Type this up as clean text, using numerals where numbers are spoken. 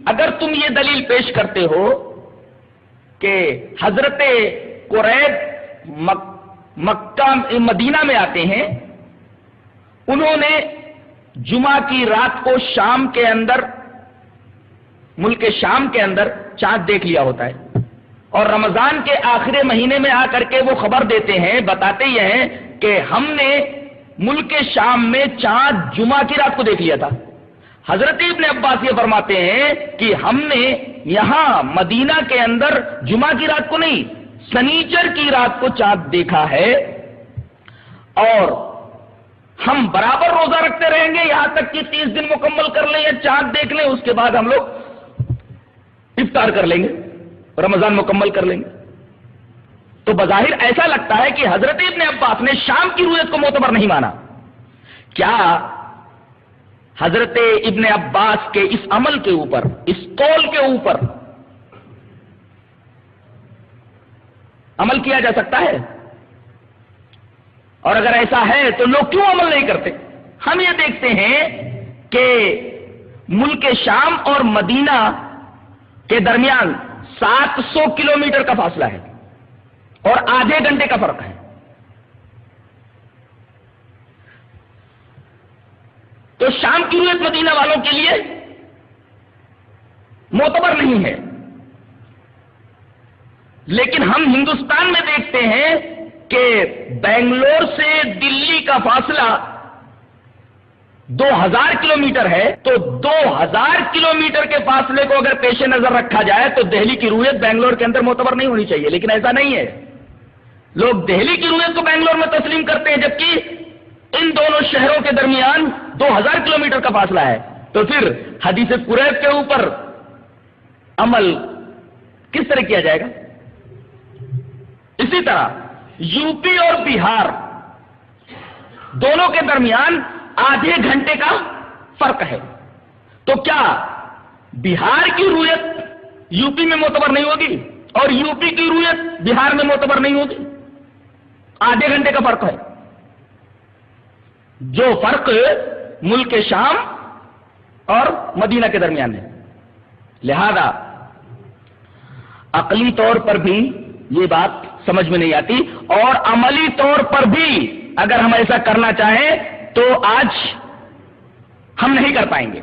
اگر تم یہ دلیل پیش کرتے ہو کہ حضرت قریب مکہ مدینہ میں آتے ہیں، انہوں نے جمعہ کی رات کو شام کے اندر، ملک شام کے اندر چاند دیکھ لیا ہوتا ہے، اور رمضان کے آخری مہینے میں آ کر کے وہ خبر دیتے ہیں، بتاتے یہ ہیں کہ ہم نے ملک شام میں چاند جمعہ کی رات کو دیکھ لیا تھا۔ حضرت ابن عباس یہ فرماتے ہیں کہ ہم نے یہاں مدینہ کے اندر جمعہ کی رات کو نہیں، سنیچر کی رات کو چاند دیکھا ہے، اور ہم برابر روزہ رکھتے رہیں گے یہاں تک کہ 30 دن مکمل کر لیں یا چاند دیکھ لیں، اس کے بعد ہم لوگ افطار کر لیں گے، رمضان مکمل کر لیں گے۔ تو بظاہر ایسا لگتا ہے کہ حضرت ابن عباس نے شام کی رؤیت کو معتبر نہیں مانا۔ کیا حضرت ابن عباس کے اس عمل کے اوپر، اس قول کے اوپر عمل کیا جا سکتا ہے؟ اور اگر ایسا ہے تو لوگ کیوں عمل نہیں کرتے؟ ہم یہ دیکھتے ہیں کہ ملک شام اور مدینہ کے درمیان 700 کلومیٹر کا فاصلہ ہے اور آدھے گھنٹے کا فرق ہے۔ تو شام کی رؤیت مدینہ والوں کے لیے معتبر نہیں ہے، لیکن ہم ہندوستان میں دیکھتے ہیں کہ بنگلور سے دلی کا فاصلہ 2000 کلومیٹر ہے، تو 2000 کلومیٹر کے فاصلے کو اگر پیش نظر رکھا جائے تو دہلی کی رؤیت بنگلور کے اندر معتبر نہیں ہونی چاہیے، لیکن ایسا نہیں ہے۔ لوگ دہلی کی رؤیت کو بنگلور میں تسلیم کرتے ہیں، جبکہ ان دونوں شہروں کے درمیان 2000 کلومیٹر کا فاصلہ ہے۔ تو پھر حدیث قریب کے اوپر عمل کس طرح کیا جائے گا؟ اسی طرح یو پی اور بہار دونوں کے درمیان آدھے گھنٹے کا فرق ہے، تو کیا بہار کی رؤیت یو پی میں معتبر نہیں ہوگی اور یو پی کی رؤیت بہار میں معتبر نہیں ہوگی؟ آدھے گھنٹے کا فرق ہے، جو فرق ملک شام اور مدینہ کے درمیان ہے۔ لہذا عقلی طور پر بھی یہ بات سمجھ میں نہیں آتی، اور عملی طور پر بھی اگر ہم ایسا کرنا چاہیں تو آج ہم نہیں کر پائیں گے۔